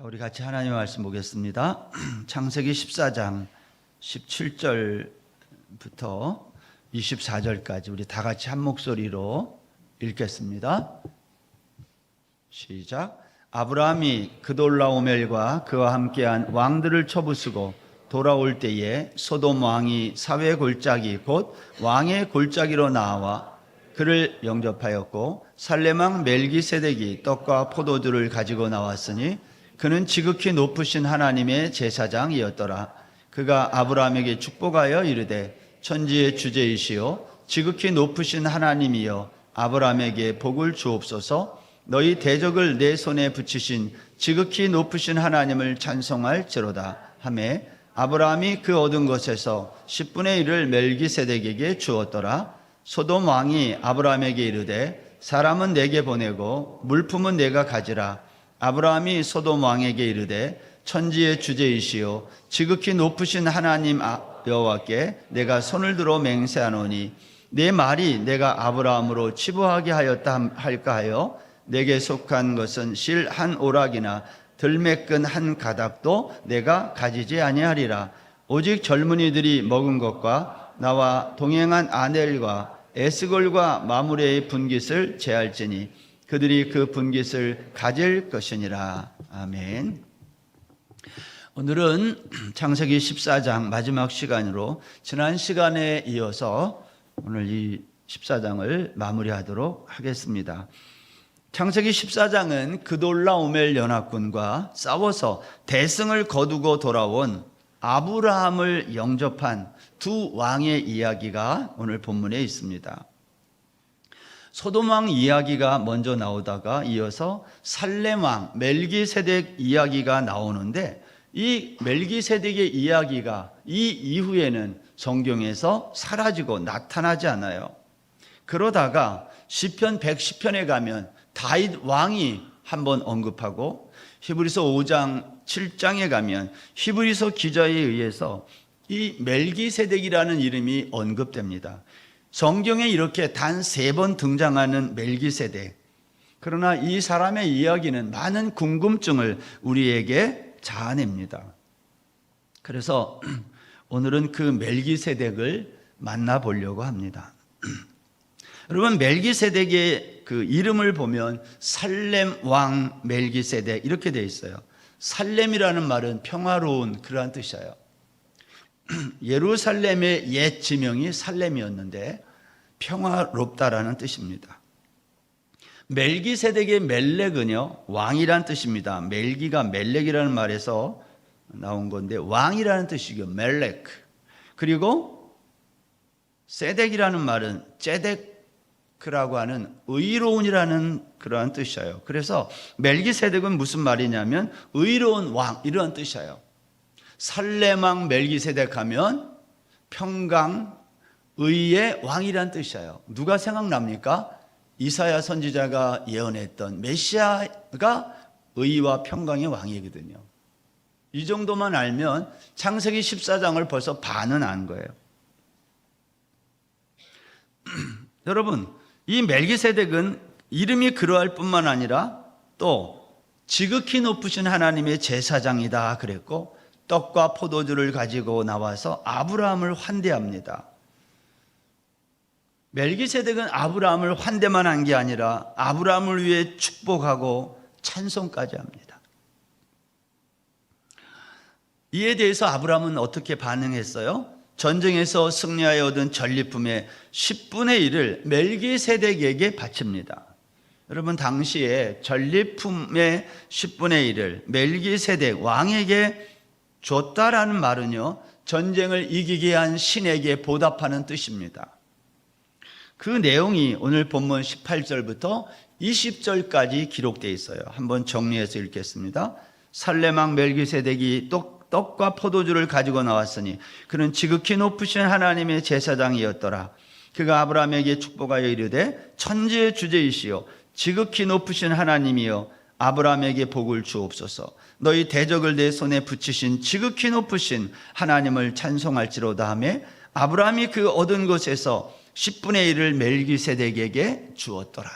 자, 우리 같이 하나님의 말씀 보겠습니다. 창세기 14장 17절부터 24절까지 우리 다 같이 한 목소리로 읽겠습니다. 시작. 아브라함이 그돌라오멜과 그와 함께한 왕들을 쳐부수고 돌아올 때에 소돔 왕이 사회 골짜기 곧 왕의 골짜기로 나와 그를 영접하였고 살렘 왕 멜기세덱이 떡과 포도주를 가지고 나왔으니 그는 지극히 높으신 하나님의 제사장이었더라. 그가 아브라함에게 축복하여 이르되 천지의 주제이시오 지극히 높으신 하나님이여 아브라함에게 복을 주옵소서. 너희 대적을 내 손에 붙이신 지극히 높으신 하나님을 찬송할지로다 하매 아브라함이 그 얻은 것에서 10분의 1을 멜기세덱에게 주었더라. 소돔 왕이 아브라함에게 이르되 사람은 내게 보내고 물품은 내가 가지라. 아브라함이 소돔 왕에게 이르되 천지의 주제이시오 지극히 높으신 하나님 여호와께 내가 손을 들어 맹세하노니 내 말이 내가 아브라함으로 치부하게 하였다 할까 하여 내게 속한 것은 실 한 오락이나 들매끈 한 가닥도 내가 가지지 아니하리라. 오직 젊은이들이 먹은 것과 나와 동행한 아넬과 에스골과 마므레의 분깃을 제할지니 그들이 그 분깃을 가질 것이니라. 아멘. 오늘은 창세기 14장 마지막 시간으로 지난 시간에 이어서 오늘 이 14장을 마무리하도록 하겠습니다. 창세기 14장은 그돌라오멜 연합군과 싸워서 대승을 거두고 돌아온 아브라함을 영접한 두 왕의 이야기가 오늘 본문에 있습니다. 소돔 왕 이야기가 먼저 나오다가 이어서 살렘 왕 멜기세덱 이야기가 나오는데 이 멜기세덱의 이야기가 이 이후에는 성경에서 사라지고 나타나지 않아요. 그러다가 시편 110편에 가면 다윗 왕이 한번 언급하고 히브리서 5장 7장에 가면 히브리서 기자에 의해서 이 멜기세덱이라는 이름이 언급됩니다. 성경에 이렇게 단 3번 등장하는 멜기세덱. 그러나 이 사람의 이야기는 많은 궁금증을 우리에게 자아냅니다. 그래서 오늘은 그 멜기세덱을 만나보려고 합니다. 여러분, 멜기세덱의 그 이름을 보면 살렘 왕 멜기세덱 이렇게 되어 있어요. 살렘이라는 말은 평화로운 그러한 뜻이에요. 예루살렘의 옛 지명이 살렘이었는데 평화롭다라는 뜻입니다. 멜기세덱의 멜렉은요 왕이란 뜻입니다. 멜기가 멜렉이라는 말에서 나온 건데 왕이라는 뜻이고 멜렉. 그리고 세덱이라는 말은 제데크라고 하는 의로운이라는 그러한 뜻이에요. 그래서 멜기세덱은 무슨 말이냐면 의로운 왕 이런 뜻이에요. 살렘 왕 멜기세덱 하면 평강 의의 왕이란 뜻이에요. 누가 생각납니까? 이사야 선지자가 예언했던 메시아가 의와 평강의 왕이거든요. 이 정도만 알면 창세기 14장을 벌써 반은 안 거예요. 여러분, 이 멜기세덱은 이름이 그러할 뿐만 아니라 또 지극히 높으신 하나님의 제사장이다 그랬고 떡과 포도주를 가지고 나와서 아브라함을 환대합니다. 멜기세덱은 아브라함을 환대만 한 게 아니라 아브라함을 위해 축복하고 찬송까지 합니다. 이에 대해서 아브라함은 어떻게 반응했어요? 전쟁에서 승리하여 얻은 전리품의 10분의 1을 멜기세덱에게 바칩니다. 여러분, 당시에 전리품의 10분의 1을 멜기세덱 왕에게 줬다라는 말은요 전쟁을 이기게 한 신에게 보답하는 뜻입니다. 그 내용이 오늘 본문 18절부터 20절까지 기록되어 있어요. 한번 정리해서 읽겠습니다. 살렘 왕 멜기세덱이 떡과 포도주를 가지고 나왔으니 그는 지극히 높으신 하나님의 제사장이었더라. 그가 아브라함에게 축복하여 이르되 천지의 주제이시오 지극히 높으신 하나님이여 아브라함에게 복을 주옵소서. 너희 대적을 내 손에 붙이신 지극히 높으신 하나님을 찬송할지로다 하며 아브라함이 그 얻은 것에서 10분의 1을 멜기세덱에게 주었더라.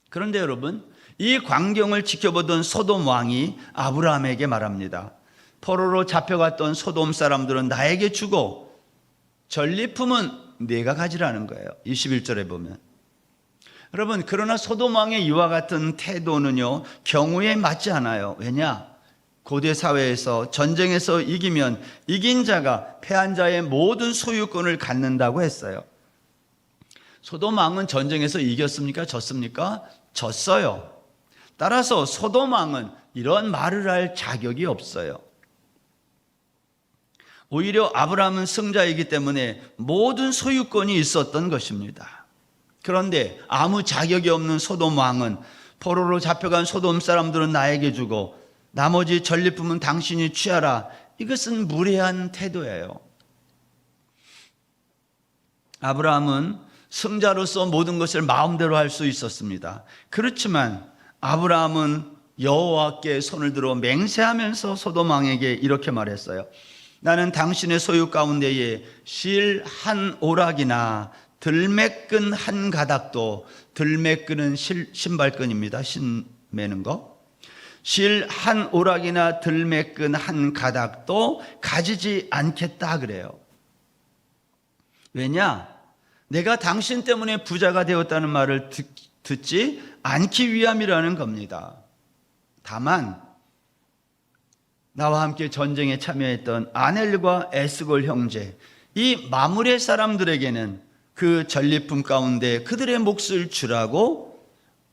그런데 여러분, 이 광경을 지켜보던 소돔 왕이 아브라함에게 말합니다. 포로로 잡혀갔던 소돔 사람들은 나에게 주고 전리품은 네가 가지라는 거예요. 21절에 보면. 여러분, 그러나 소돔 왕의 이와 같은 태도는요, 경우에 맞지 않아요. 왜냐? 고대 사회에서 전쟁에서 이기면 이긴 자가 패한 자의 모든 소유권을 갖는다고 했어요. 소돔 왕은 전쟁에서 이겼습니까? 졌습니까? 졌어요. 따라서 소돔 왕은 이런 말을 할 자격이 없어요. 오히려 아브라함은 승자이기 때문에 모든 소유권이 있었던 것입니다. 그런데 아무 자격이 없는 소돔 왕은 포로로 잡혀간 소돔 사람들은 나에게 주고 나머지 전리품은 당신이 취하라. 이것은 무례한 태도예요. 아브라함은 승자로서 모든 것을 마음대로 할 수 있었습니다. 그렇지만 아브라함은 여호와께 손을 들어 맹세하면서 소돔 왕에게 이렇게 말했어요. 나는 당신의 소유 가운데에 실 한 오락이나 들매끈 한 가닥도, 들매끈은 신발끈입니다. 신 매는 거. 실 한 오락이나 들매끈 한 가닥도 가지지 않겠다 그래요. 왜냐? 내가 당신 때문에 부자가 되었다는 말을 듣지 않기 위함이라는 겁니다. 다만 나와 함께 전쟁에 참여했던 아넬과 에스골 형제, 이 마므레 사람들에게는 그 전리품 가운데 그들의 몫을 주라고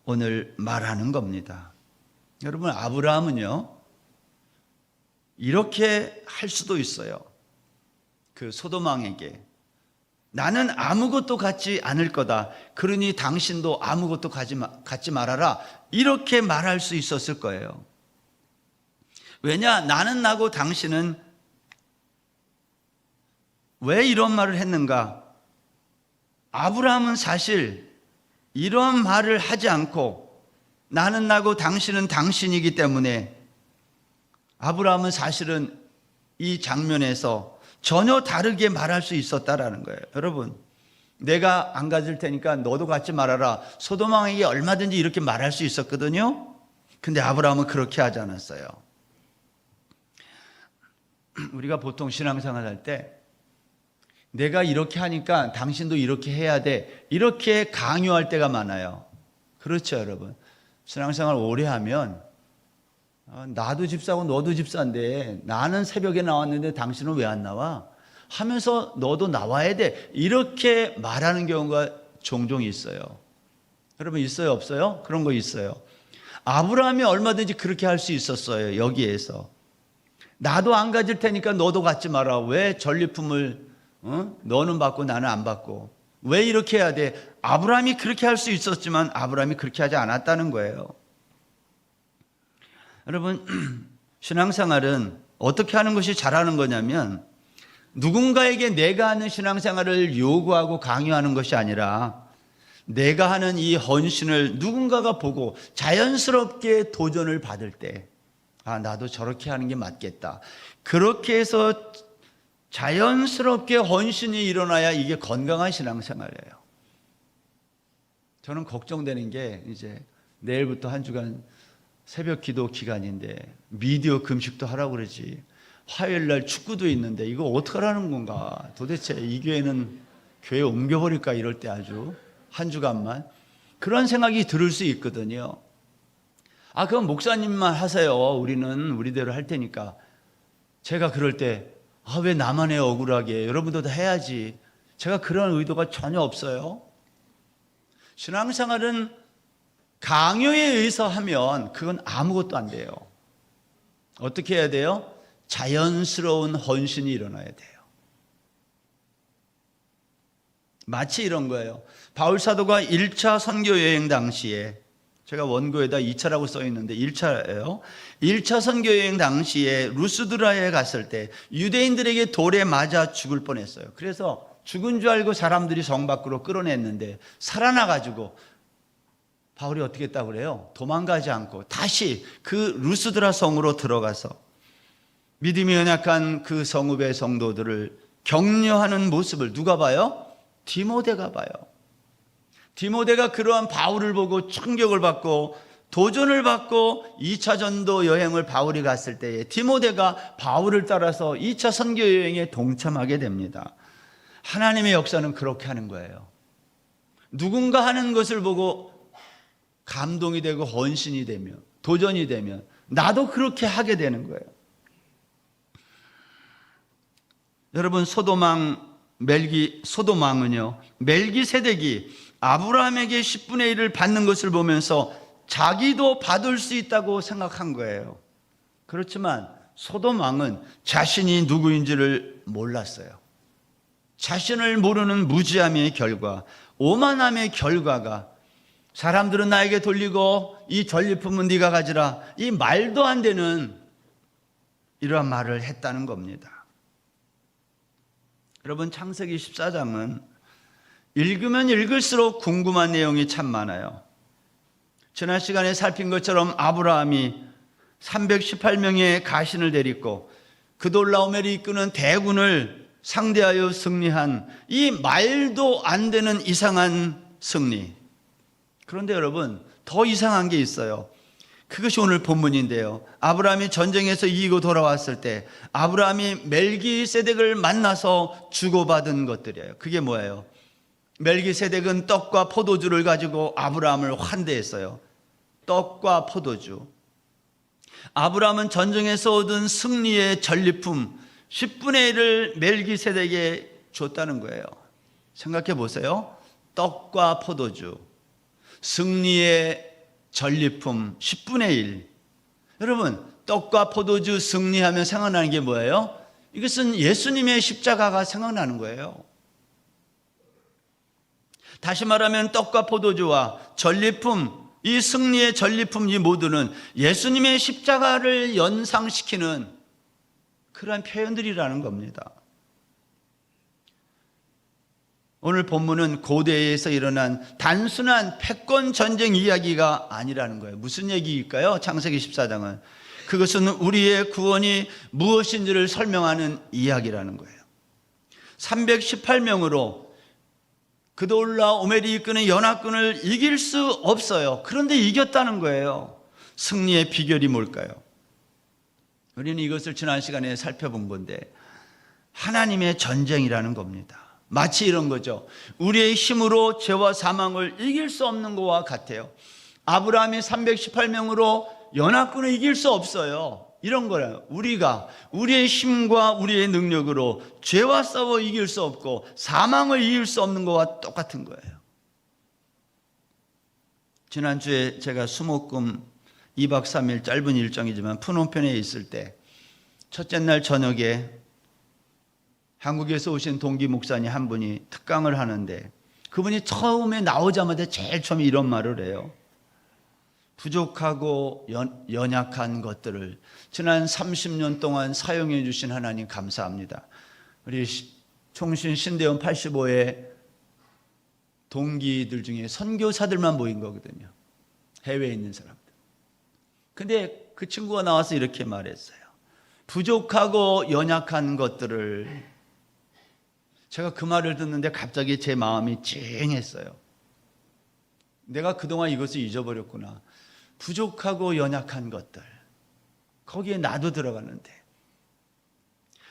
오늘 말하는 겁니다. 여러분, 아브라함은요, 이렇게 할 수도 있어요. 그 소돔 왕에게 나는 아무것도 갖지 않을 거다. 그러니 당신도 아무것도 갖지 말아라. 이렇게 말할 수 있었을 거예요. 왜냐? 나는 나고 당신은 왜 이런 말을 했는가? 아브라함은 사실 이런 말을 하지 않고 나는 나고 당신은 당신이기 때문에 아브라함은 사실은 이 장면에서 전혀 다르게 말할 수 있었다라는 거예요. 여러분, 내가 안 가질 테니까 너도 갖지 말아라. 소돔 왕에게 얼마든지 이렇게 말할 수 있었거든요. 근데 아브라함은 그렇게 하지 않았어요. 우리가 보통 신앙생활 할 때 내가 이렇게 하니까 당신도 이렇게 해야 돼. 이렇게 강요할 때가 많아요. 그렇죠, 여러분. 신앙생활 오래 하면 나도 집사고 너도 집사인데 나는 새벽에 나왔는데 당신은 왜 안 나와? 하면서 너도 나와야 돼. 이렇게 말하는 경우가 종종 있어요. 여러분, 있어요, 없어요? 그런 거 있어요. 아브라함이 얼마든지 그렇게 할 수 있었어요. 여기에서 나도 안 가질 테니까 너도 갖지 마라. 왜 전리품을 너는 받고 나는 안 받고 왜 이렇게 해야 돼? 아브라함이 그렇게 할 수 있었지만 아브라함이 그렇게 하지 않았다는 거예요. 여러분, 신앙생활은 어떻게 하는 것이 잘하는 거냐면 누군가에게 내가 하는 신앙생활을 요구하고 강요하는 것이 아니라 내가 하는 이 헌신을 누군가가 보고 자연스럽게 도전을 받을 때 나도 저렇게 하는 게 맞겠다. 그렇게 해서 자연스럽게 헌신이 일어나야 이게 건강한 신앙생활이에요. 저는 걱정되는 게 이제 내일부터 한 주간 새벽 기도 기간인데 미디어 금식도 하라고 그러지. 화요일 날 축구도 있는데 이거 어떡하라는 건가. 도대체 이 교회는 교회 옮겨버릴까 이럴 때 아주 한 주간만. 그런 생각이 들을 수 있거든요. 그럼 목사님만 하세요. 우리는 우리대로 할 테니까. 제가 그럴 때 왜 나만 해 억울하게. 여러분도 다 해야지. 제가 그런 의도가 전혀 없어요. 신앙생활은 강요에 의해서 하면 그건 아무것도 안 돼요. 어떻게 해야 돼요? 자연스러운 헌신이 일어나야 돼요. 마치 이런 거예요. 바울 사도가 1차 선교 여행 당시에, 제가 원고에다 2차라고 써 있는데 1차예요. 1차 선교 여행 당시에 루스드라에 갔을 때 유대인들에게 돌에 맞아 죽을 뻔했어요. 그래서 죽은 줄 알고 사람들이 성 밖으로 끌어냈는데 살아나가지고 바울이 어떻게 했다고 그래요? 도망가지 않고 다시 그 루스드라 성으로 들어가서 믿음이 연약한 그 성읍의 성도들을 격려하는 모습을 누가 봐요? 디모데가 봐요. 디모데가 그러한 바울을 보고 충격을 받고 도전을 받고 2차 전도 여행을 바울이 갔을 때에 디모데가 바울을 따라서 2차 선교 여행에 동참하게 됩니다. 하나님의 역사는 그렇게 하는 거예요. 누군가 하는 것을 보고 감동이 되고 헌신이 되며 도전이 되면 나도 그렇게 하게 되는 거예요. 여러분, 소돔왕은요, 멜기세덱이 아브라함에게 10분의 1을 받는 것을 보면서 자기도 받을 수 있다고 생각한 거예요. 그렇지만 소돔왕은 자신이 누구인지를 몰랐어요. 자신을 모르는 무지함의 결과, 오만함의 결과가 사람들은 나에게 돌리고 이 전리품은 네가 가지라, 이 말도 안 되는 이러한 말을 했다는 겁니다. 여러분, 창세기 14장은 읽으면 읽을수록 궁금한 내용이 참 많아요. 지난 시간에 살핀 것처럼 아브라함이 318명의 가신을 데리고 그돌라오멜이 이끄는 대군을 상대하여 승리한 이 말도 안 되는 이상한 승리. 그런데 여러분, 더 이상한 게 있어요. 그것이 오늘 본문인데요. 아브라함이 전쟁에서 이기고 돌아왔을 때 아브라함이 멜기세덱을 만나서 주고받은 것들이에요. 그게 뭐예요? 멜기세덱은 떡과 포도주를 가지고 아브라함을 환대했어요. 떡과 포도주. 아브라함은 전쟁에서 얻은 승리의 전리품 10분의 1을 멜기세덱에게 줬다는 거예요. 생각해 보세요. 떡과 포도주, 승리의 전리품 10분의 1. 여러분, 떡과 포도주 승리하면 생각나는 게 뭐예요? 이것은 예수님의 십자가가 생각나는 거예요. 다시 말하면 떡과 포도주와 전리품, 이 승리의 전리품, 이 모두는 예수님의 십자가를 연상시키는 그러한 표현들이라는 겁니다. 오늘 본문은 고대에서 일어난 단순한 패권 전쟁 이야기가 아니라는 거예요. 무슨 얘기일까요? 창세기 14장은 그것은 우리의 구원이 무엇인지를 설명하는 이야기라는 거예요. 318명으로 그돌라오멜이 이끄는 연합군을 이길 수 없어요. 그런데 이겼다는 거예요. 승리의 비결이 뭘까요? 우리는 이것을 지난 시간에 살펴본 건데 하나님의 전쟁이라는 겁니다. 마치 이런 거죠. 우리의 힘으로 죄와 사망을 이길 수 없는 것과 같아요. 아브라함이 318명으로 연합군을 이길 수 없어요. 이런 거예요. 우리가 우리의 힘과 우리의 능력으로 죄와 싸워 이길 수 없고 사망을 이길 수 없는 것과 똑같은 거예요. 지난주에 제가 수목금 2박 3일 짧은 일정이지만 푸놈펜에 있을 때 첫째 날 저녁에 한국에서 오신 동기 목사님 한 분이 특강을 하는데 그분이 처음에 나오자마자 제일 처음에 이런 말을 해요. 부족하고 연약한 것들을 지난 30년 동안 사용해 주신 하나님 감사합니다. 우리 총신 신대원 85회 동기들 중에 선교사들만 모인 거거든요. 해외에 있는 사람들. 근데 그 친구가 나와서 이렇게 말했어요. 부족하고 연약한 것들을, 제가 그 말을 듣는데 갑자기 제 마음이 찡했어요. 내가 그동안 이것을 잊어버렸구나. 부족하고 연약한 것들, 거기에 나도 들어가는데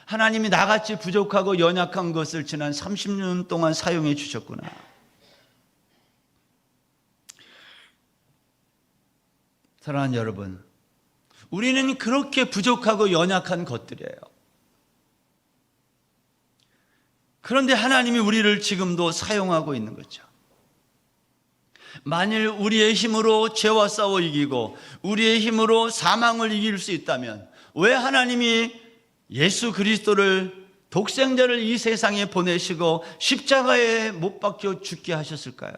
하나님이 나같이 부족하고 연약한 것을 지난 30년 동안 사용해 주셨구나. 사랑하는 여러분, 우리는 그렇게 부족하고 연약한 것들이에요. 그런데 하나님이 우리를 지금도 사용하고 있는 거죠. 만일 우리의 힘으로 죄와 싸워 이기고 우리의 힘으로 사망을 이길 수 있다면 왜 하나님이 예수 그리스도를 독생자를 이 세상에 보내시고 십자가에 못 박혀 죽게 하셨을까요?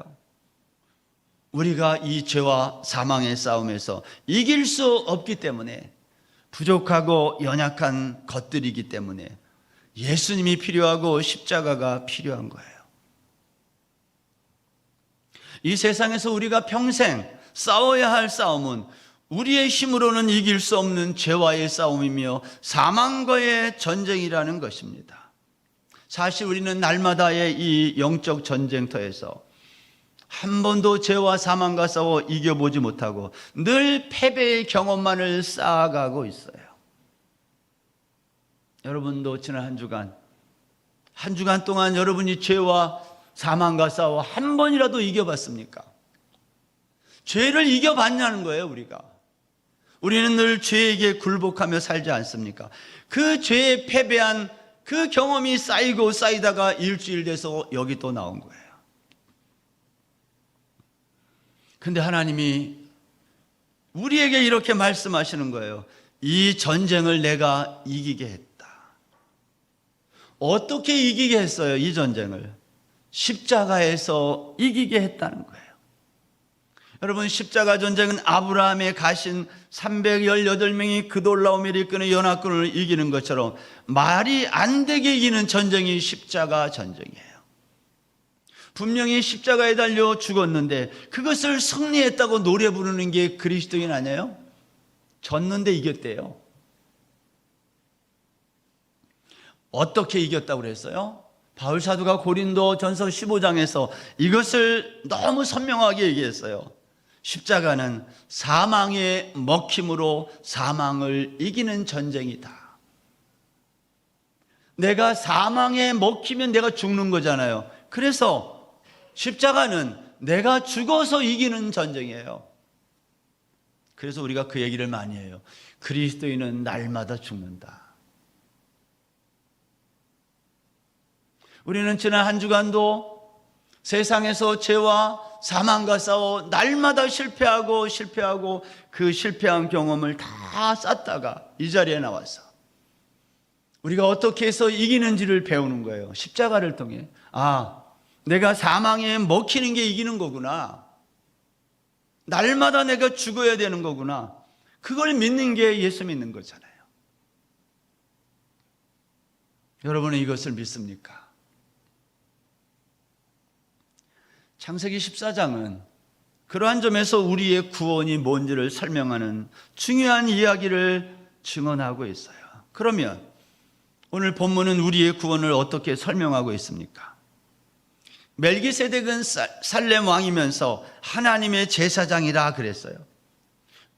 우리가 이 죄와 사망의 싸움에서 이길 수 없기 때문에, 부족하고 연약한 것들이기 때문에 예수님이 필요하고 십자가가 필요한 거예요. 이 세상에서 우리가 평생 싸워야 할 싸움은 우리의 힘으로는 이길 수 없는 죄와의 싸움이며 사망과의 전쟁이라는 것입니다. 사실 우리는 날마다의 이 영적 전쟁터에서 한 번도 죄와 사망과 싸워 이겨보지 못하고 늘 패배의 경험만을 쌓아가고 있어요. 여러분도 지난 한 주간 동안 여러분이 죄와 사망과 싸워 한 번이라도 이겨봤습니까? 죄를 이겨봤냐는 거예요, 우리가. 우리는 늘 죄에게 굴복하며 살지 않습니까? 그 죄에 패배한 그 경험이 쌓이고 쌓이다가 일주일 돼서 여기 또 나온 거예요. 근데 하나님이 우리에게 이렇게 말씀하시는 거예요. 이 전쟁을 내가 이기게 했다. 어떻게 이기게 했어요? 이 전쟁을 십자가에서 이기게 했다는 거예요. 여러분, 십자가 전쟁은 아브라함의 가신 318명이 그돌라오멜 이끄는 연합군을 이기는 것처럼 말이 안 되게 이기는 전쟁이 십자가 전쟁이에요. 분명히 십자가에 달려 죽었는데 그것을 승리했다고 노래 부르는 게 그리스도인 아니에요? 졌는데 이겼대요. 어떻게 이겼다고 그랬어요? 바울 사도가 고린도 전서 15장에서 이것을 너무 선명하게 얘기했어요. 십자가는 사망의 먹힘으로 사망을 이기는 전쟁이다. 내가 사망에 먹히면 내가 죽는 거잖아요. 그래서 십자가는 내가 죽어서 이기는 전쟁이에요. 그래서 우리가 그 얘기를 많이 해요. 그리스도인은 날마다 죽는다. 우리는 지난 한 주간도 세상에서 죄와 사망과 싸워 날마다 실패하고 그 실패한 경험을 다 쌓다가 이 자리에 나와서 우리가 어떻게 해서 이기는지를 배우는 거예요. 십자가를 통해. 아, 내가 사망에 먹히는 게 이기는 거구나. 날마다 내가 죽어야 되는 거구나. 그걸 믿는 게 예수 믿는 거잖아요. 여러분은 이것을 믿습니까? 창세기 14장은 그러한 점에서 우리의 구원이 뭔지를 설명하는 중요한 이야기를 증언하고 있어요. 그러면 오늘 본문은 우리의 구원을 어떻게 설명하고 있습니까? 멜기세덱은 살렘 왕이면서 하나님의 제사장이라 그랬어요.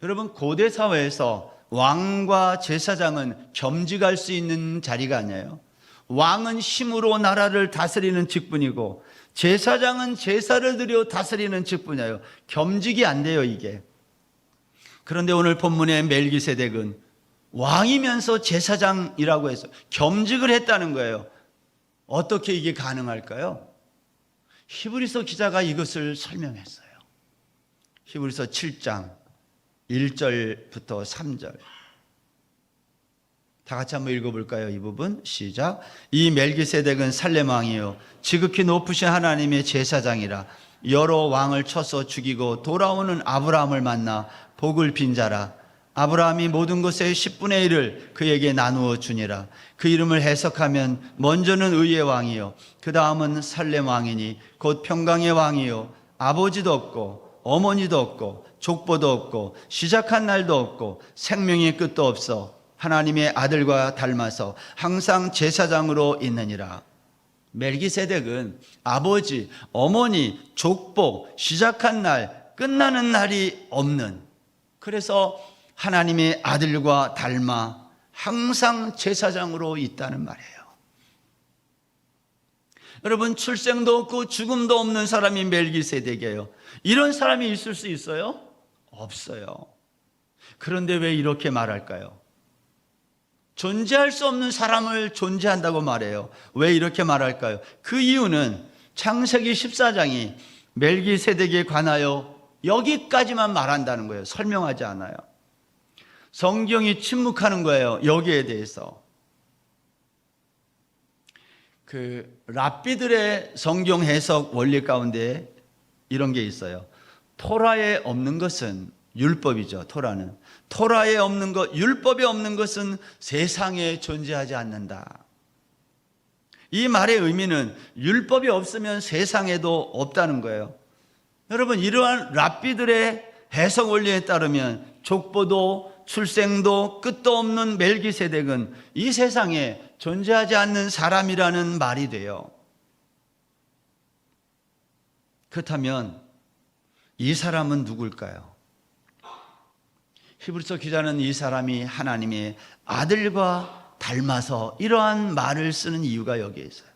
여러분, 고대 사회에서 왕과 제사장은 겸직할 수 있는 자리가 아니에요. 왕은 힘으로 나라를 다스리는 직분이고 제사장은 제사를 드려 다스리는 직분이에요. 겸직이 안 돼요, 이게. 그런데 오늘 본문의 멜기세덱은 왕이면서 제사장이라고 해서 겸직을 했다는 거예요. 어떻게 이게 가능할까요? 히브리서 기자가 이것을 설명했어요. 히브리서 7장 1절부터 3절. 다 같이 한번 읽어볼까요? 이 부분 시작. 이 멜기세덱은 살렘 왕이요 지극히 높으신 하나님의 제사장이라. 여러 왕을 쳐서 죽이고 돌아오는 아브라함을 만나 복을 빈 자라. 아브라함이 모든 것의 10분의 1을 그에게 나누어 주니라. 그 이름을 해석하면 먼저는 의의 왕이요 그 다음은 살렘 왕이니 곧 평강의 왕이요 아버지도 없고 어머니도 없고 족보도 없고 시작한 날도 없고 생명의 끝도 없어 하나님의 아들과 닮아서 항상 제사장으로 있느니라. 멜기세덱은 아버지, 어머니, 족보, 시작한 날, 끝나는 날이 없는, 그래서 하나님의 아들과 닮아 항상 제사장으로 있다는 말이에요. 여러분, 출생도 없고 죽음도 없는 사람이 멜기세덱이에요. 이런 사람이 있을 수 있어요? 없어요. 그런데 왜 이렇게 말할까요? 존재할 수 없는 사람을 존재한다고 말해요. 왜 이렇게 말할까요? 그 이유는 창세기 14장이 멜기세덱에 관하여 여기까지만 말한다는 거예요. 설명하지 않아요. 성경이 침묵하는 거예요. 여기에 대해서. 그 랍비들의 성경 해석 원리 가운데 이런 게 있어요. 토라에 없는 것은 율법이죠. 토라는. 토라에 없는 것, 율법에 없는 것은 세상에 존재하지 않는다. 이 말의 의미는 율법이 없으면 세상에도 없다는 거예요. 여러분, 이러한 랍비들의 해석 원리에 따르면 족보도 출생도 끝도 없는 멜기세덱은 이 세상에 존재하지 않는 사람이라는 말이 돼요. 그렇다면 이 사람은 누굴까요? 히브리서 기자는 이 사람이 하나님의 아들과 닮아서 이러한 말을 쓰는 이유가 여기에 있어요.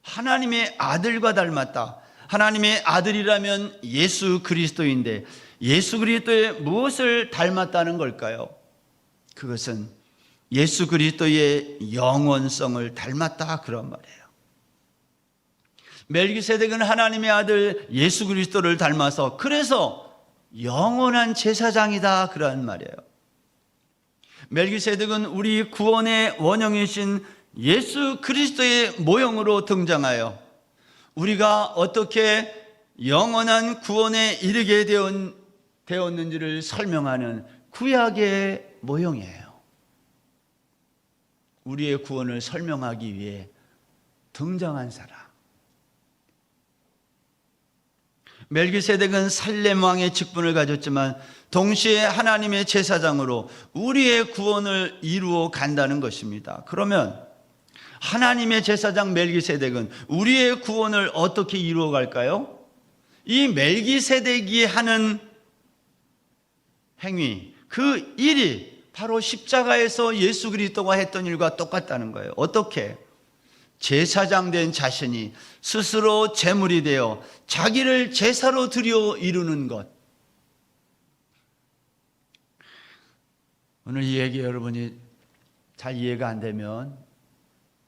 하나님의 아들과 닮았다. 하나님의 아들이라면 예수 그리스도인데 예수 그리스도의 무엇을 닮았다는 걸까요? 그것은 예수 그리스도의 영원성을 닮았다 그런 말이에요. 멜기세덱은 하나님의 아들 예수 그리스도를 닮아서 그래서 영원한 제사장이다 그런 말이에요. 멜기세덱은 우리 구원의 원형이신 예수 그리스도의 모형으로 등장하여 우리가 어떻게 영원한 구원에 이르게 되었는지를 설명하는 구약의 모형이에요. 우리의 구원을 설명하기 위해 등장한 사람. 멜기세덱은 살렘 왕의 직분을 가졌지만 동시에 하나님의 제사장으로 우리의 구원을 이루어 간다는 것입니다. 그러면 하나님의 제사장 멜기세덱은 우리의 구원을 어떻게 이루어 갈까요? 이 멜기세덱이 하는 행위, 그 일이 바로 십자가에서 예수 그리스도가 했던 일과 똑같다는 거예요. 어떻게? 제사장 된 자신이 스스로 제물이 되어 자기를 제사로 드려 이루는 것. 오늘 이 얘기 여러분이 잘 이해가 안 되면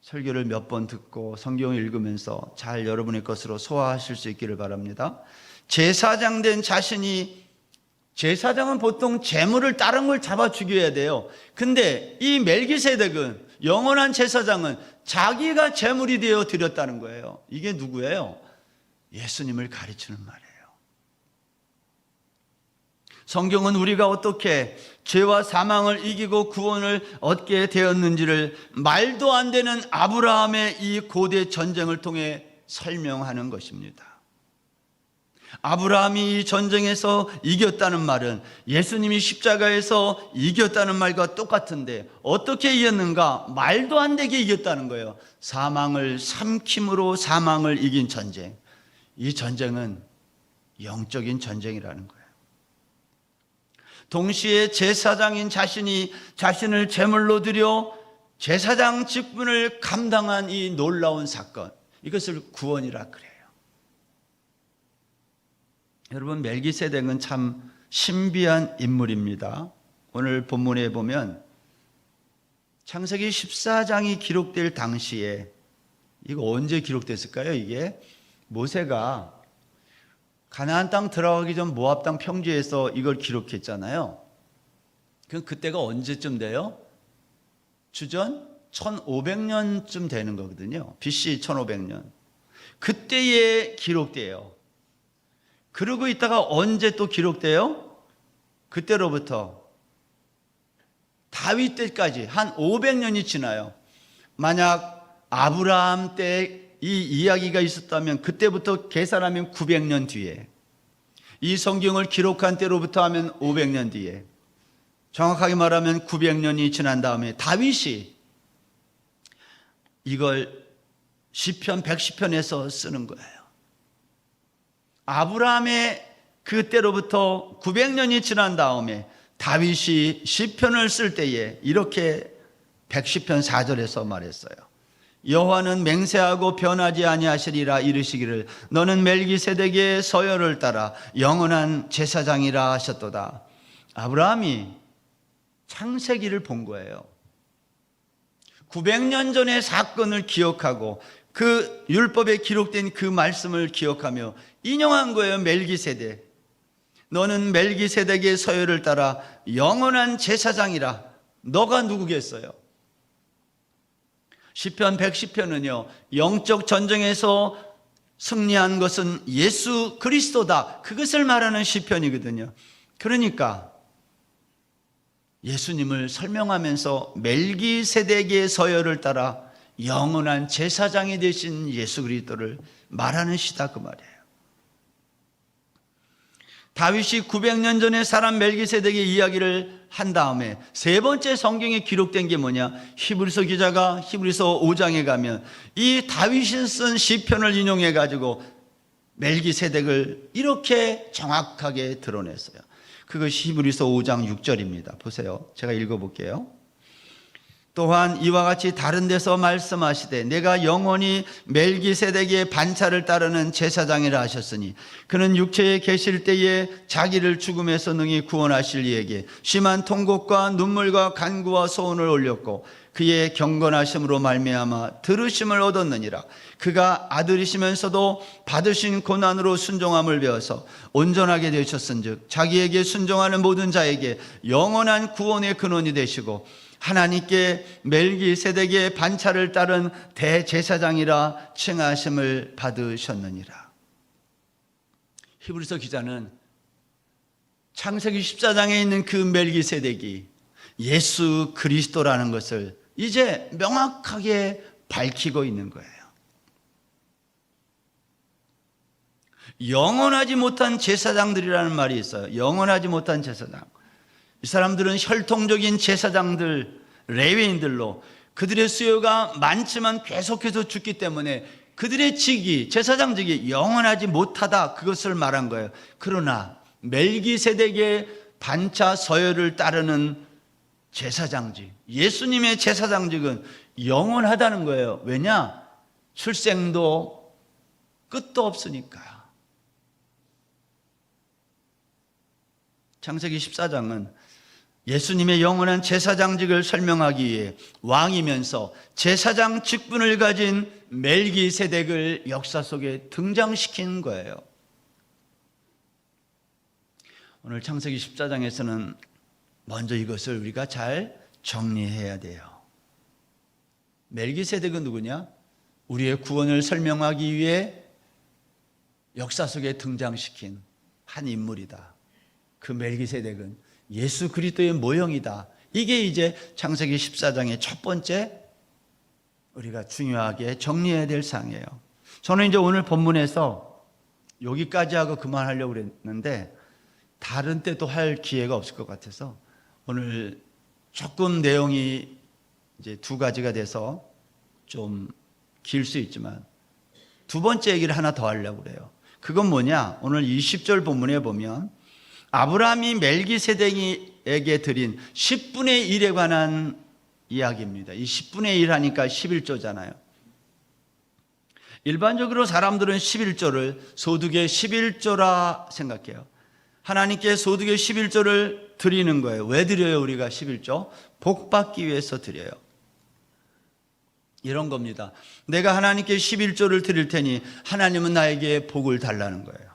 설교를 몇 번 듣고 성경을 읽으면서 잘 여러분의 것으로 소화하실 수 있기를 바랍니다. 제사장 된 자신이, 제사장은 보통 제물을 다른 걸 잡아 죽여야 돼요. 근데 이 멜기세덱은, 영원한 제사장은 자기가 제물이 되어 드렸다는 거예요. 이게 누구예요? 예수님을 가르치는 말이에요. 성경은 우리가 어떻게 죄와 사망을 이기고 구원을 얻게 되었는지를 말도 안 되는 아브라함의 이 고대 전쟁을 통해 설명하는 것입니다. 아브라함이 이 전쟁에서 이겼다는 말은 예수님이 십자가에서 이겼다는 말과 똑같은데 어떻게 이겼는가? 말도 안 되게 이겼다는 거예요. 사망을 삼킴으로 사망을 이긴 전쟁. 이 전쟁은 영적인 전쟁이라는 거예요. 동시에 제사장인 자신이 자신을 제물로 드려 제사장 직분을 감당한 이 놀라운 사건, 이것을 구원이라 그래요. 여러분, 멜기세덱은 참 신비한 인물입니다. 오늘 본문에 보면 창세기 14장이 기록될 당시에, 이거 언제 기록됐을까요? 이게 모세가 가나안 땅 들어가기 전 모압 땅 평지에서 이걸 기록했잖아요. 그럼 그때가 언제쯤 돼요? 주전 1500년쯤 되는 거거든요. BC 1500년. 그때에 기록돼요. 그러고 있다가 언제 또 기록돼요? 그때로부터 다윗 때까지 한 500년이 지나요. 만약 아브라함 때 이 이야기가 있었다면 그때부터 계산하면 900년 뒤에, 이 성경을 기록한 때로부터 하면 500년 뒤에, 정확하게 말하면 900년이 지난 다음에 다윗이 이걸 시편 110편에서 쓰는 거예요. 아브라함의 그때로부터 900년이 지난 다음에 다윗이 시편을 쓸 때에 이렇게 110편 4절에서 말했어요. 여호와는 맹세하고 변하지 아니하시리라 이르시기를 너는 멜기세덱의 서열을 따라 영원한 제사장이라 하셨도다. 아브라함이 창세기를 본 거예요. 900년 전의 사건을 기억하고 그 율법에 기록된 그 말씀을 기억하며 인용한 거예요. 멜기세덱, 너는 멜기세덱의 서열을 따라 영원한 제사장이라. 너가 누구겠어요? 시편 110편은요 영적 전쟁에서 승리한 것은 예수 그리스도다, 그것을 말하는 시편이거든요. 그러니까 예수님을 설명하면서 멜기세덱의 서열을 따라 영원한 제사장이 되신 예수 그리스도를 말하는 시다 그 말이에요. 다윗이 900년 전에 살한 멜기세덱의 이야기를 한 다음에 세 번째 성경에 기록된 게 뭐냐? 히브리서 기자가 히브리서 5장에 가면 이 다윗이 쓴 시편을 인용해 가지고 멜기세덱을 이렇게 정확하게 드러냈어요. 그것이 히브리서 5장 6절입니다. 보세요. 제가 읽어볼게요. 또한 이와 같이 다른 데서 말씀하시되 내가 영원히 멜기세덱의 반차를 따르는 제사장이라 하셨으니 그는 육체에 계실 때에 자기를 죽음에서 능히 구원하실 이에게 심한 통곡과 눈물과 간구와 소원을 올렸고 그의 경건하심으로 말미암아 들으심을 얻었느니라. 그가 아들이시면서도 받으신 고난으로 순종함을 배워서 온전하게 되셨은즉 자기에게 순종하는 모든 자에게 영원한 구원의 근원이 되시고 하나님께 멜기세덱의 반차를 따른 대제사장이라 칭하심을 받으셨느니라. 히브리서 기자는 창세기 14장에 있는 그 멜기세덱이 예수 그리스도라는 것을 이제 명확하게 밝히고 있는 거예요. 영원하지 못한 제사장들이라는 말이 있어요. 영원하지 못한 제사장. 이 사람들은 혈통적인 제사장들, 레위인들로 그들의 수요가 많지만 계속해서 죽기 때문에 그들의 직위, 제사장직이 영원하지 못하다, 그것을 말한 거예요. 그러나 멜기세덱의 반차 서열을 따르는 제사장직, 예수님의 제사장직은 영원하다는 거예요. 왜냐? 출생도 끝도 없으니까요. 창세기 14장은 예수님의 영원한 제사장직을 설명하기 위해 왕이면서 제사장 직분을 가진 멜기세덱을 역사 속에 등장시킨 거예요. 오늘 창세기 14장에서는 먼저 이것을 우리가 잘 정리해야 돼요. 멜기세덱은 누구냐? 우리의 구원을 설명하기 위해 역사 속에 등장시킨 한 인물이다. 그 멜기세덱은 예수 그리스도의 모형이다. 이게 이제 창세기 14장의 첫 번째 우리가 중요하게 정리해야 될 사항이에요. 저는 이제 오늘 본문에서 여기까지 하고 그만하려고 그랬는데 다른 때도 할 기회가 없을 것 같아서 오늘 조금 내용이 이제 두 가지가 돼서 좀 길 수 있지만 두 번째 얘기를 하나 더 하려고 그래요. 그건 뭐냐? 오늘 20절 본문에 보면 아브라함이 멜기세덱에게 드린 10분의 1에 관한 이야기입니다. 이 10분의 1 하니까 11조잖아요. 일반적으로 사람들은 11조를 소득의 11조라 생각해요. 하나님께 소득의 11조를 드리는 거예요. 왜 드려요? 우리가 11조? 복 받기 위해서 드려요. 이런 겁니다. 내가 하나님께 11조를 드릴 테니 하나님은 나에게 복을 달라는 거예요.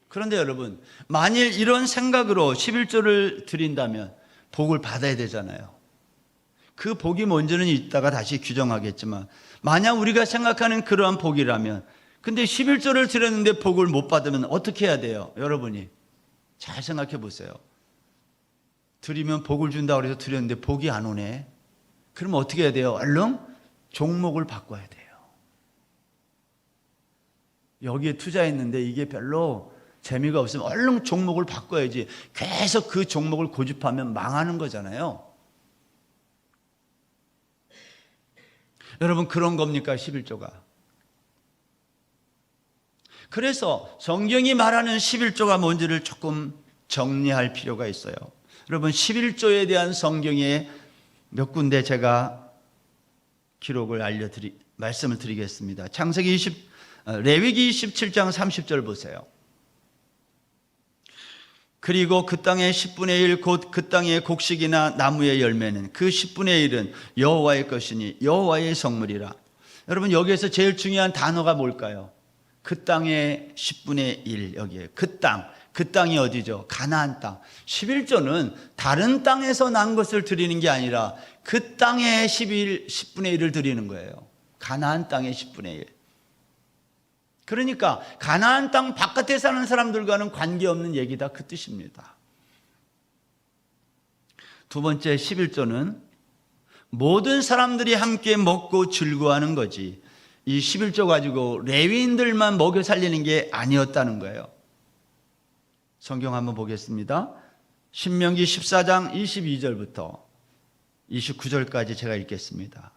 그런데 여러분, 만일 이런 생각으로 11조를 드린다면 복을 받아야 되잖아요. 그 복이 뭔지는 이따가 다시 규정하겠지만 만약 우리가 생각하는 그러한 복이라면, 근데 11조를 드렸는데 복을 못 받으면 어떻게 해야 돼요? 여러분이 잘 생각해 보세요. 드리면 복을 준다고 해서 드렸는데 복이 안 오네. 그러면 어떻게 해야 돼요? 얼른 종목을 바꿔야 돼요. 여기에 투자했는데 이게 별로 재미가 없으면 얼른 종목을 바꿔야지. 계속 그 종목을 고집하면 망하는 거잖아요. 여러분, 그런 겁니까? 11조가. 그래서 성경이 말하는 11조가 뭔지를 조금 정리할 필요가 있어요. 여러분, 11조에 대한 성경에 몇 군데 제가 기록을 말씀을 드리겠습니다. 창세기 레위기 27장 30절 보세요. 그리고 그 땅의 10분의 1 곧 그 땅의 곡식이나 나무의 열매는 그 10분의 1은 여호와의 것이니 여호와의 성물이라. 여러분, 여기에서 제일 중요한 단어가 뭘까요? 그 땅의 10분의 1, 여기에 그 땅이 어디죠? 가나안 땅. 11조는 다른 땅에서 난 것을 드리는 게 아니라 그 땅의 10분의 1을 드리는 거예요. 가나안 땅의 10분의 1. 그러니까 가나안 땅 바깥에 사는 사람들과는 관계없는 얘기다, 그 뜻입니다. 두 번째, 11조는 모든 사람들이 함께 먹고 즐거워하는 거지, 이 11조 가지고 레위인들만 먹여 살리는 게 아니었다는 거예요. 성경 한번 보겠습니다. 신명기 14장 22절부터 29절까지 제가 읽겠습니다.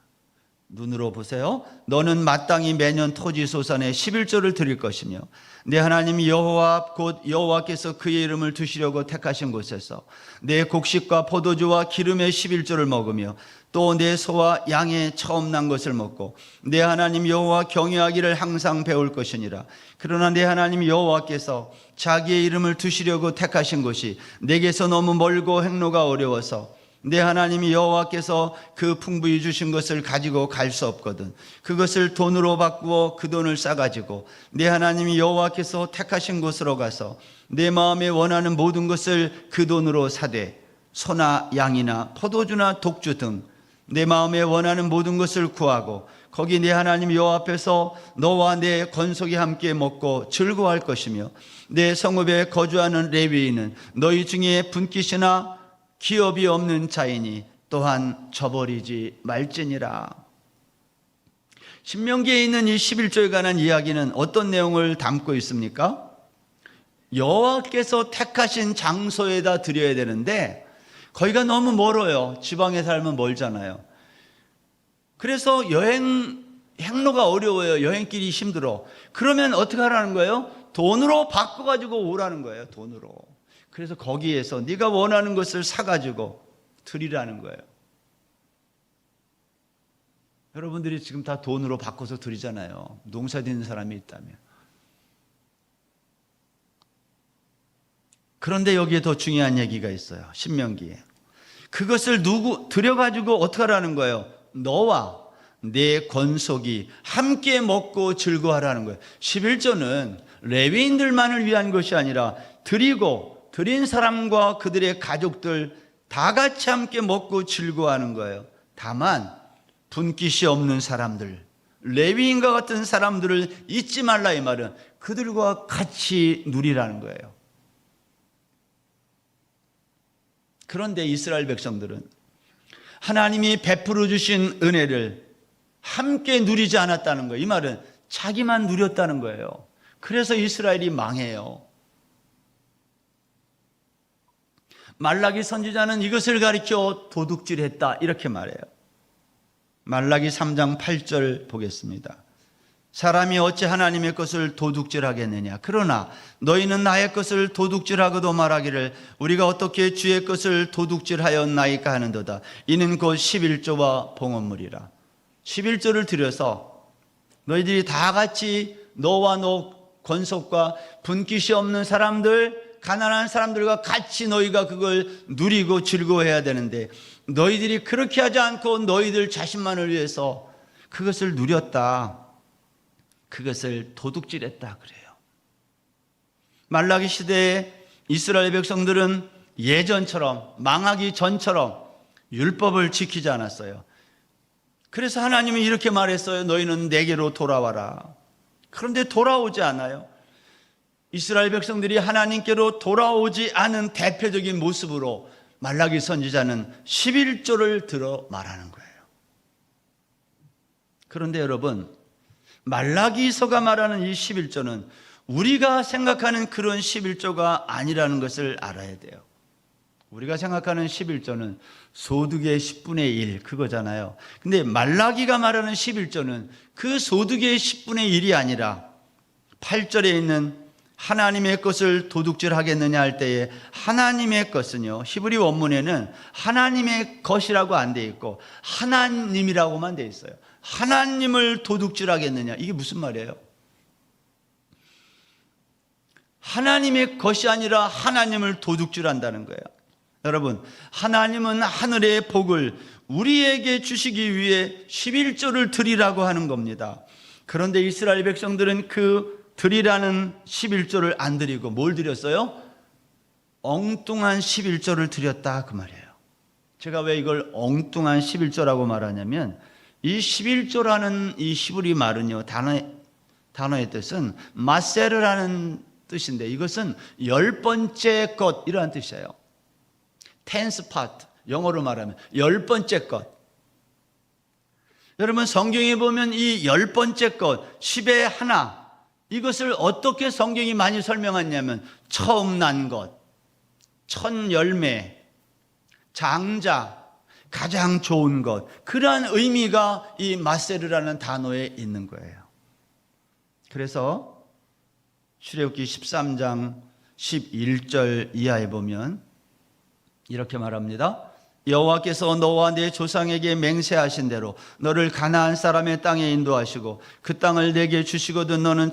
눈으로 보세요. 너는 마땅히 매년 토지 소산의 11조를 드릴 것이며 내 하나님 여호와 곧 여호와께서 그의 이름을 두시려고 택하신 곳에서 내 곡식과 포도주와 기름의 11조를 먹으며 또 내 소와 양의 처음 난 것을 먹고 내 하나님 여호와 경외하기를 항상 배울 것이니라. 그러나 내 하나님 여호와께서 자기의 이름을 두시려고 택하신 곳이 내게서 너무 멀고 행로가 어려워서 내 하나님 여호와께서 그 풍부히 주신 것을 가지고 갈 수 없거든 그것을 돈으로 바꾸어 그 돈을 싸가지고 내 하나님 여호와께서 택하신 곳으로 가서 내 마음에 원하는 모든 것을 그 돈으로 사되 소나 양이나 포도주나 독주 등 내 마음에 원하는 모든 것을 구하고 거기 내 하나님 여호와 앞에서 너와 내 건속이 함께 먹고 즐거워할 것이며 내 성읍에 거주하는 레위인은 너희 중에 분깃이나 기업이 없는 자이니 또한 저버리지 말지니라. 신명기에 있는 이 11조에 관한 이야기는 어떤 내용을 담고 있습니까? 여호와께서 택하신 장소에다 드려야 되는데 거기가 너무 멀어요. 지방에 살면 멀잖아요. 그래서 행로가 어려워요. 여행길이 힘들어. 그러면 어떻게 하라는 거예요? 돈으로 바꿔가지고 오라는 거예요. 돈으로. 그래서 거기에서 네가 원하는 것을 사가지고 드리라는 거예요. 여러분들이 지금 다 돈으로 바꿔서 드리잖아요. 농사 짓는 사람이 있다면. 그런데 여기에 더 중요한 얘기가 있어요. 신명기에. 그것을 드려가지고 어떻게 하라는 거예요? 너와 내 권속이 함께 먹고 즐거워하라는 거예요. 11조는 레위인들만을 위한 것이 아니라 드린 사람과 그들의 가족들 다 같이 함께 먹고 즐거워하는 거예요. 다만 분깃이 없는 사람들, 레위인과 같은 사람들을 잊지 말라 이 말은 그들과 같이 누리라는 거예요. 그런데 이스라엘 백성들은 하나님이 베풀어 주신 은혜를 함께 누리지 않았다는 거예요. 이 말은 자기만 누렸다는 거예요. 그래서 이스라엘이 망해요. 말라기 선지자는 이것을 가리켜 도둑질했다 이렇게 말해요. 말라기 3장 8절 보겠습니다. 사람이 어찌 하나님의 것을 도둑질하겠느냐. 그러나 너희는 나의 것을 도둑질하고도 말하기를 우리가 어떻게 주의 것을 도둑질하였나이까 하는도다. 이는 곧 11조와 봉헌물이라. 11조를 들여서 너희들이 다 같이 너와 너 권속과 분깃이 없는 사람들, 가난한 사람들과 같이 너희가 그걸 누리고 즐거워해야 되는데 너희들이 그렇게 하지 않고 너희들 자신만을 위해서 그것을 누렸다. 그것을 도둑질했다 그래요. 말라기 시대에 이스라엘 백성들은 예전처럼 망하기 전처럼 율법을 지키지 않았어요. 그래서 하나님이 이렇게 말했어요. 너희는 내게로 돌아와라. 그런데 돌아오지 않아요. 이스라엘 백성들이 하나님께로 돌아오지 않은 대표적인 모습으로 말라기 선지자는 11조를 들어 말하는 거예요. 그런데 여러분, 말라기서가 말하는 이 11조는 우리가 생각하는 그런 11조가 아니라는 것을 알아야 돼요. 우리가 생각하는 11조는 소득의 10분의 1 그거잖아요. 근데 말라기가 말하는 11조는 그 소득의 10분의 1이 아니라 8절에 있는 하나님의 것을 도둑질하겠느냐 할 때에 하나님의 것은요, 히브리 원문에는 하나님의 것이라고 안 돼 있고 하나님이라고만 돼 있어요. 하나님을 도둑질하겠느냐, 이게 무슨 말이에요? 하나님의 것이 아니라 하나님을 도둑질한다는 거예요. 여러분, 하나님은 하늘의 복을 우리에게 주시기 위해 11조를 드리라고 하는 겁니다. 그런데 이스라엘 백성들은 그 드리라는 11조를 안 드리고 뭘 드렸어요? 엉뚱한 11조를 드렸다 그 말이에요. 제가 왜 이걸 엉뚱한 11조라고 말하냐면 이 11조라는 이 히브리 말은요, 단어의 뜻은 마세르라는 뜻인데 이것은 10번째 것 이라는 뜻이에요. tenth part, 영어로 말하면 10번째 것. 여러분, 성경에 보면 이 10번째 것, 10의 하나, 이것을 어떻게 성경이 많이 설명하냐면 처음 난 것, 첫 열매, 장자, 가장 좋은 것, 그러한 의미가 이 마세르라는 단어에 있는 거예요. 그래서 출애굽기 13장 11절 이하에 보면 이렇게 말합니다. 여호와께서 너와 네 조상에게 맹세하신 대로 너를 가나안 사람의 땅에 인도하시고 그 땅을 내게 주시거든 너는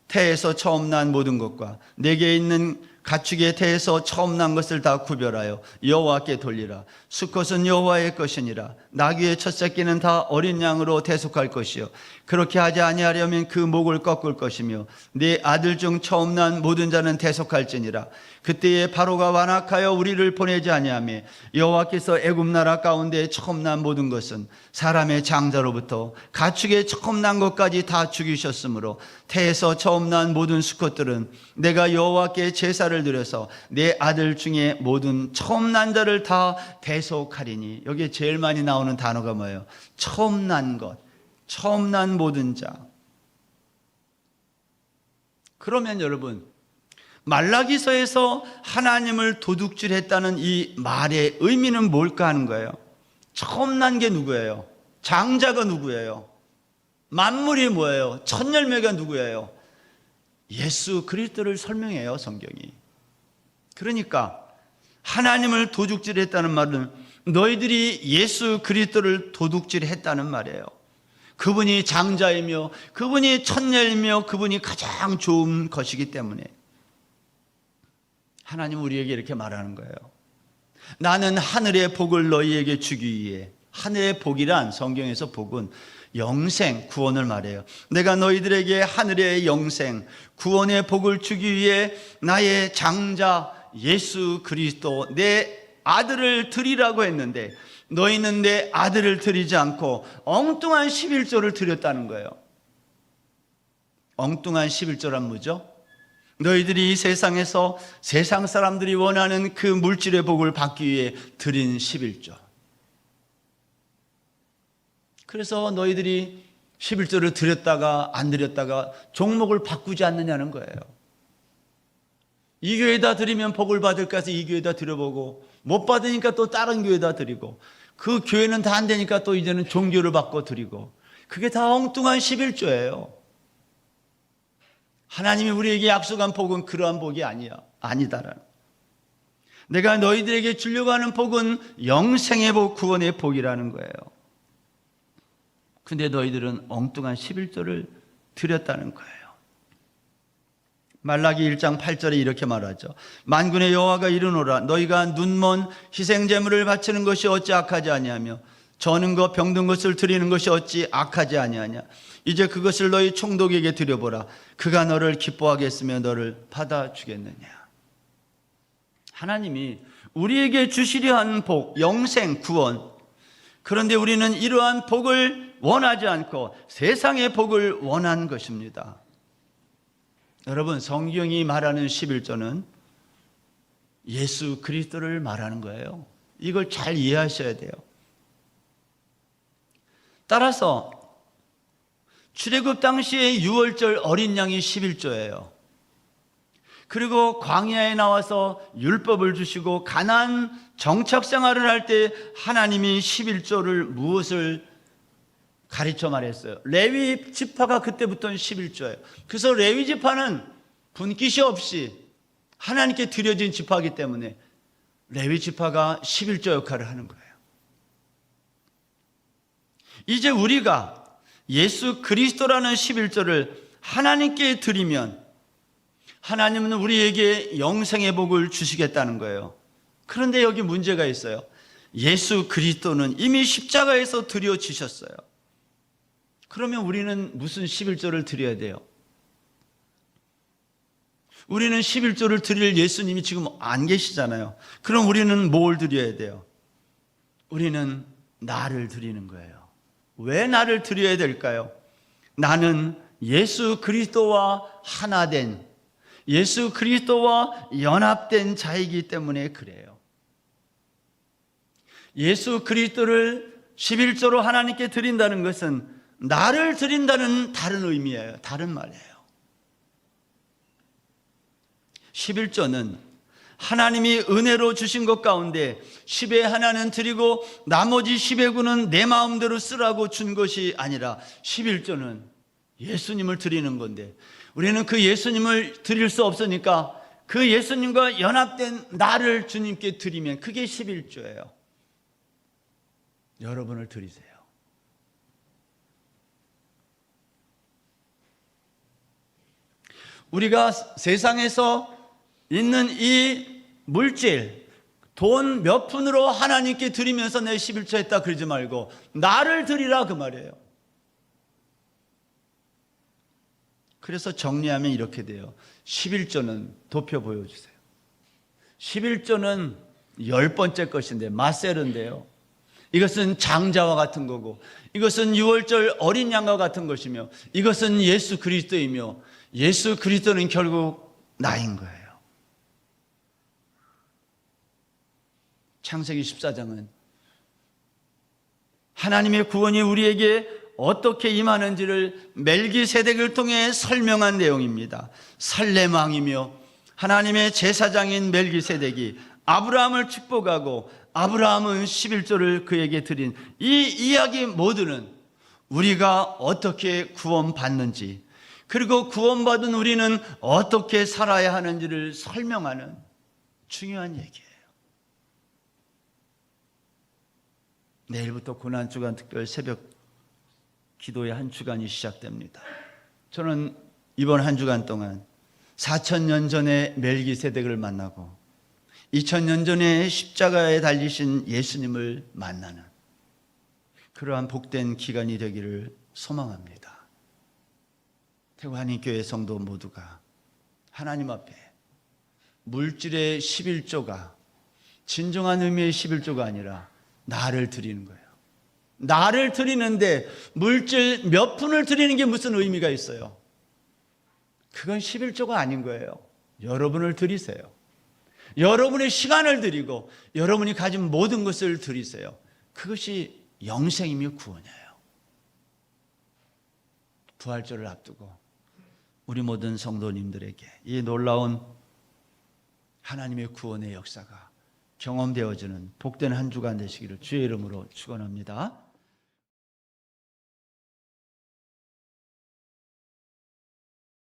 태에서 처음 난 모든 것과 내게 있는 가축의 태에서 처음 난 것을 다 구별하여 여호와께 돌리라. 수컷은 여호와의 것이니라. 나귀의 첫 새끼는 다 어린 양으로 대속할 것이요 그렇게 하지 아니하려면 그 목을 꺾을 것이며 네 아들 중 처음 난 모든 자는 대속할지니라. 그때에 바로가 완악하여 우리를 보내지 아니하며 여호와께서 애굽 나라 가운데 처음 난 모든 것은 사람의 장자로부터 가축의 처음 난 것까지 다 죽이셨으므로 태에서 처음 난 모든 수컷들은 내가 여호와께 제사를 드려서 내 아들 중에 모든 처음 난 자를 다 대속하리니. 여기에 제일 많이 나오는 단어가 뭐예요? 처음 난 것, 처음 난 모든 자. 그러면 여러분, 말라기서에서 하나님을 도둑질했다는 이 말의 의미는 뭘까 하는 거예요. 처음 난 게 누구예요? 장자가 누구예요? 만물이 뭐예요? 첫 열매가 누구예요? 예수 그리스도를 설명해요, 성경이. 그러니까 하나님을 도둑질했다는 말은 너희들이 예수 그리스도를 도둑질했다는 말이에요. 그분이 장자이며 그분이 첫 열매며 그분이 가장 좋은 것이기 때문에 하나님 우리에게 이렇게 말하는 거예요. 나는 하늘의 복을 너희에게 주기 위해. 하늘의 복이란, 성경에서 복은 영생, 구원을 말해요. 내가 너희들에게 하늘의 영생, 구원의 복을 주기 위해 나의 장자 예수 그리스도 내 아들을 드리라고 했는데 너희는 내 아들을 드리지 않고 엉뚱한 11조를 드렸다는 거예요. 엉뚱한 11조란 뭐죠? 너희들이 이 세상에서 세상 사람들이 원하는 그 물질의 복을 받기 위해 드린 11조. 그래서 너희들이 11조를 드렸다가 안 드렸다가 종목을 바꾸지 않느냐는 거예요. 이 교회에다 드리면 복을 받을까 해서 이 교회에다 드려보고 못 받으니까 또 다른 교회에다 드리고 그 교회는 다 안 되니까 또 이제는 종교를 바꿔 드리고, 그게 다 엉뚱한 11조예요. 하나님이 우리에게 약속한 복은 그러한 복이 아니다라는. 내가 너희들에게 주려고 하는 복은 영생의 복, 구원의 복이라는 거예요. 근데 너희들은 엉뚱한 11조를 드렸다는 거예요. 말라기 1장 8절에 이렇게 말하죠. 만군의 여호와가 이르노라. 너희가 눈먼 희생제물을 바치는 것이 어찌 악하지 아니하며 저는 것 병든 것을 드리는 것이 어찌 악하지 아니하냐. 이제 그것을 너희 총독에게 드려보라. 그가 너를 기뻐하게 했으며 너를 받아주겠느냐. 하나님이 우리에게 주시려 하는 복, 영생, 구원. 그런데 우리는 이러한 복을 원하지 않고 세상의 복을 원한 것입니다. 여러분, 성경이 말하는 11조는 예수 그리스도를 말하는 거예요. 이걸 잘 이해하셔야 돼요. 따라서 출애굽 당시에 유월절 어린 양이 11조예요. 그리고 광야에 나와서 율법을 주시고 가나안 정착 생활을 할 때 하나님이 11조를 무엇을 가르쳐 말했어요. 레위 지파가 그때부터는 11조예요. 그래서 레위 지파는 분깃이 없이 하나님께 드려진 지파이기 때문에 레위 지파가 11조 역할을 하는 거예요. 이제 우리가 예수 그리스도라는 11조를 하나님께 드리면 하나님은 우리에게 영생의 복을 주시겠다는 거예요. 그런데 여기 문제가 있어요. 예수 그리스도는 이미 십자가에서 드려지셨어요. 그러면 우리는 무슨 11조를 드려야 돼요? 우리는 11조를 드릴 예수님이 지금 안 계시잖아요. 그럼 우리는 뭘 드려야 돼요? 우리는 나를 드리는 거예요. 왜 나를 드려야 될까요? 나는 예수 그리스도와 하나 된, 예수 그리스도와 연합된 자이기 때문에 그래요. 예수 그리스도를 11조로 하나님께 드린다는 것은 나를 드린다는 다른 의미예요. 다른 말이에요. 11조는 하나님이 은혜로 주신 것 가운데 10의 하나는 드리고 나머지 10의 9는 내 마음대로 쓰라고 준 것이 아니라 11조는 예수님을 드리는 건데, 우리는 그 예수님을 드릴 수 없으니까 그 예수님과 연합된 나를 주님께 드리면 그게 11조예요. 여러분을 드리세요. 우리가 세상에서 있는 이 물질, 돈 몇 푼으로 하나님께 드리면서 내 11조 했다 그러지 말고 나를 드리라 그 말이에요. 그래서 정리하면 이렇게 돼요. 11조는 도표 보여주세요. 11조는 10번째 것인데 마셀인데요, 이것은 장자와 같은 거고, 이것은 유월절 어린 양과 같은 것이며, 이것은 예수 그리스도이며, 예수 그리스도는 결국 나인 거예요. 창세기 14장은 하나님의 구원이 우리에게 어떻게 임하는지를 멜기세덱을 통해 설명한 내용입니다. 살렘 왕이며 하나님의 제사장인 멜기세덱이 아브라함을 축복하고 아브라함은 11조를 그에게 드린 이 이야기 모두는 우리가 어떻게 구원받는지, 그리고 구원받은 우리는 어떻게 살아야 하는지를 설명하는 중요한 얘기예요. 내일부터 고난주간 특별 새벽 기도의 한 주간이 시작됩니다. 저는 이번 한 주간 동안 4000년 전에 멜기세덱을 만나고 2000년 전에 십자가에 달리신 예수님을 만나는 그러한 복된 기간이 되기를 소망합니다. 태국 한인교회 성도 모두가 하나님 앞에 물질의 11조가 진정한 의미의 11조가 아니라 나를 드리는 거예요. 나를 드리는데 물질 몇 푼을 드리는 게 무슨 의미가 있어요? 그건 11조가 아닌 거예요. 여러분을 드리세요. 여러분의 시간을 드리고 여러분이 가진 모든 것을 드리세요. 그것이 영생이며 구원이에요. 부활절을 앞두고 우리 모든 성도님들에게 이 놀라운 하나님의 구원의 역사가 경험되어지는 복된 한 주간 되시기를 주의 이름으로 축원합니다.